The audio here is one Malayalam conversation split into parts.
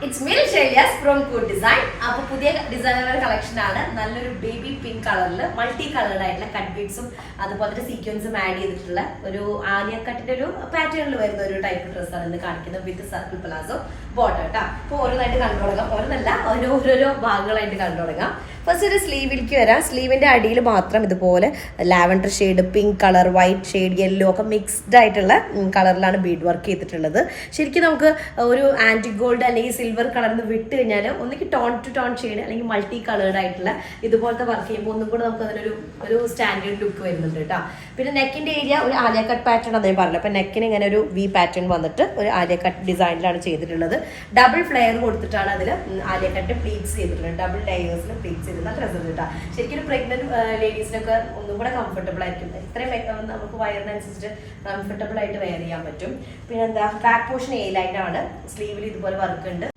It's me Shailyas from Good Design. അപ്പോൾ പുതിയ ഡിസൈനർ കളക്ഷൻ ആണ്. നല്ലൊരു ബേബി പിങ്ക് കളറിൽ മൾട്ടി കളേർഡ് ആയിട്ടുള്ള കട്ട് ബീഡ്സും അതുപോലെ തന്നെ സീക്വൻസും ആഡ് ചെയ്തിട്ടുള്ള ഒരു ആലിയ കട്ടിന്റെ ഒരു പാറ്റേണിൽ വരുന്ന ഒരു ടൈപ്പ് ഡ്രസ്സാണ് ഇന്ന് കാണിക്കുന്നത് വിത്ത് സർക്കിൾ പ്ലാസോ ബോട്ടം കേട്ടോ. അപ്പോൾ ഓരോന്നായിട്ട് കണ്ടു തുടങ്ങാം. ഓരോന്നല്ല ഓരോരോ ഭാഗങ്ങളായിട്ട് കണ്ടു തുടങ്ങാം. ഫസ്റ്റ് ഒരു സ്ലീവിലേക്ക് വരാം. സ്ലീവിന്റെ അടിയിൽ മാത്രം ഇതുപോലെ lavender shade, pink colour, white shade, yellow ഒക്കെ മിക്സ്ഡ് ആയിട്ടുള്ള കളറിലാണ് ബീഡ് വർക്ക് ചെയ്തിട്ടുള്ളത്. ശരിക്കും നമുക്ക് ഒരു ആന്റി ഗോൾഡ് അല്ലെങ്കിൽ സിൽവർ കളറിൽ വിട്ട് കഴിഞ്ഞാൽ ഒന്നിക്ക് ടോൺ ടു ടോൺ ഷെയ്ഡ് അല്ലെങ്കിൽ മൾട്ടി കളേർഡ് ആയിട്ടുള്ള ഇതുപോലത്തെ വർക്ക് ചെയ്യുമ്പോൾ ഒന്നും കൂടെ നമുക്ക് അതിനൊരു സ്റ്റാൻഡേർഡ് ലുക്ക് വരുന്നുണ്ട് കേട്ടോ. പിന്നെ നെക്കിന്റെ ഏരിയ ഒരു ആലിയ കട്ട് പാറ്റേൺ അതേ പറഞ്ഞില്ല. അപ്പം നെക്കിന് ഇങ്ങനെ ഒരു വി പാറ്റേൺ വന്നിട്ട് ഒരു ആലിയ കട്ട് ഡിസൈനിലാണ് ചെയ്തിട്ടുള്ളത്. ഡബിൾ ഫ്ലെയർ കൊടുത്തിട്ടാണ് അതിൽ ആലിയ കട്ട് പ്ലീറ്റ്സ് ചെയ്തിട്ടുള്ളത്. ഡബിൾ ലെയേഴ്സിൽ പ്ലീറ്റ്സ് ചെയ്തിട്ട് ഡ്രസ്സ് കേട്ടോ. ശരിക്കും ഒരു പ്രഗ്നന്റ് ലേഡീസിനൊക്കെ ഒന്നും കൂടെ കംഫർട്ടബിൾ ആയിരിക്കും. ഇത്രയും നമുക്ക് വയറിനനുസരിച്ച് കംഫർട്ടബിൾ ആയിട്ട് വെയർ ചെയ്യാൻ പറ്റും. പിന്നെ എന്താ ബാക്ക് പോർഷൻ എ ലൈനാണ്. സ്ലീവിൽ ഇതുപോലെ വർക്ക് ഉണ്ട്.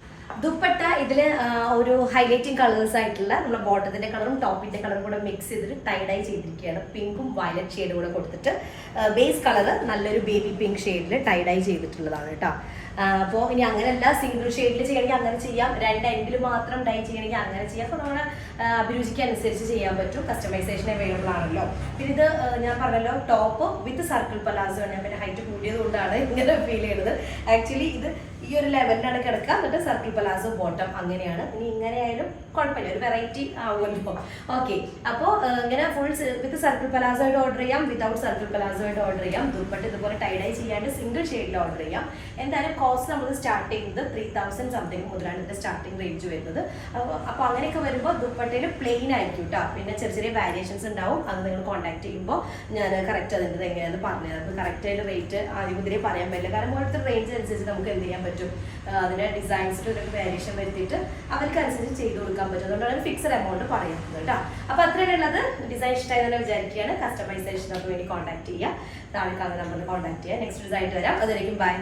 ദുപ്പട്ട ഇതിൽ ഒരു ഹൈലൈറ്റിംഗ് കളേഴ്സ് ആയിട്ടുള്ള നമ്മുടെ ബോട്ടത്തിന്റെ കളറും ടോപ്പിന്റെ കളറും കൂടെ മിക്സ് ചെയ്തിട്ട് ടൈഡായി ചെയ്തിരിക്കുകയാണ്. പിങ്കും വയലറ്റ് ഷെയ്ഡും കൂടെ കൊടുത്തിട്ട് ബേസ് കളർ നല്ലൊരു ബേബി പിങ്ക് ഷെയ്ഡിൽ ടൈഡായി ചെയ്തിട്ടുള്ളതാണ് കേട്ടോ. അപ്പോൾ ഇനി അങ്ങനെയല്ല സിംഗിൾ ഷെയ്ഡിൽ ചെയ്യണമെങ്കിൽ അങ്ങനെ ചെയ്യാം, രണ്ട് എൻഡിൽ മാത്രം ഡൈ ചെയ്യണമെങ്കിൽ അങ്ങനെ ചെയ്യാം. അപ്പോൾ നമ്മുടെ അഭിരുചിക്ക് അനുസരിച്ച് ചെയ്യാൻ പറ്റും. കസ്റ്റമൈസേഷൻ അവൈലബിൾ ആണല്ലോ. പിന്നെ ഇത് ഞാൻ പറഞ്ഞല്ലോ ടോപ്പ് വിത്ത് സർക്കിൾ പലാസോ ആണ്. പിന്നെ ഹൈറ്റ് കൂടിയത് കൊണ്ടാണ് ഇങ്ങനെ ഫീൽ ചെയ്യുന്നത്. ആക്ച്വലി ഇത് ഈ ഒരു ലെവലിലാണ് കിടക്കുക. എന്നിട്ട് സർക്കിൾ പലാസോ ബോട്ടം അങ്ങനെയാണ്. ഇനി ഇങ്ങനെ ആയാലും കുഴപ്പമില്ല, ഒരു വെറൈറ്റി ആവുമല്ലോ. ഓക്കെ, അപ്പോൾ ഇങ്ങനെ ഫുൾ വിത്ത് സർക്കിൾ പലാസോ ആയിട്ട് ഓർഡർ ചെയ്യാം, വിതൗട്ട് സർക്കിൾ പലാസോ ആയിട്ട് ഓർഡർ ചെയ്യാം. ദുപ്പട്ട ഇതുപോലെ ടൈഡായി ചെയ്യാണ്ട് സിംഗിൾ ഷെയ്ഡിൽ ഓർഡർ ചെയ്യാം. എന്തായാലും കോസ്റ്റ് നമ്മൾ സ്റ്റാർട്ട് ചെയ്യുന്നത് 3000 സംതിങ് മുതലാണ് ഇതിന്റെ സ്റ്റാർട്ടിംഗ് റേഞ്ച് വരുന്നത്. അപ്പോൾ അങ്ങനെയൊക്കെ വരുമ്പോൾ ദുപ്പട്ടയിൽ പ്ലെയിൻ ആയിരിക്കും കേട്ടോ. പിന്നെ ചെറിയ ചെറിയ വാരിയേഷൻസ് ഉണ്ടാവും. അത് നിങ്ങൾ കോൺടാക്ട് ചെയ്യുമ്പോൾ ഞാൻ കറക്റ്റ് അതിൻ്റെ എങ്ങനെയാണെന്ന് പറഞ്ഞത്. നമുക്ക് കറക്റ്റ് ആയിട്ട് റേറ്റ് ആദ്യം മുതലേ പറയാൻ പറ്റില്ല. കാരണം ഓരോരുത്തർ റേഞ്ച് അനുസരിച്ച് നമുക്ക് എന്ത് ചെയ്യാൻ പറ്റും, അതിന്റെ ഡിസൈൻസിൽ ഒരു വേരിയേഷൻ വരുത്തിയിട്ട് അവർക്ക് അനുസരിച്ച് ചെയ്ത് കൊടുക്കാൻ പറ്റും. അതുകൊണ്ടാണ് ഫിക്സഡ് എമൗണ്ട് പറയുന്നത് കേട്ടോ. അപ്പോൾ അത്രയുള്ളത് ഡിസൈൻ ഇഷ്ടമായി തന്നെ വിചാരിക്കുകയാണ്. കസ്റ്റമൈസേഷനൊക്കെ വേണ്ടി കോൺടാക്ട് ചെയ്യുക. താഴെ കാണുന്ന നമ്പറിൽ കോൺടാക്ട് ചെയ്യുക. നെക്സ്റ്റ് ഡിസൈൻ വരാം. അതിലേക്കും ബൈ.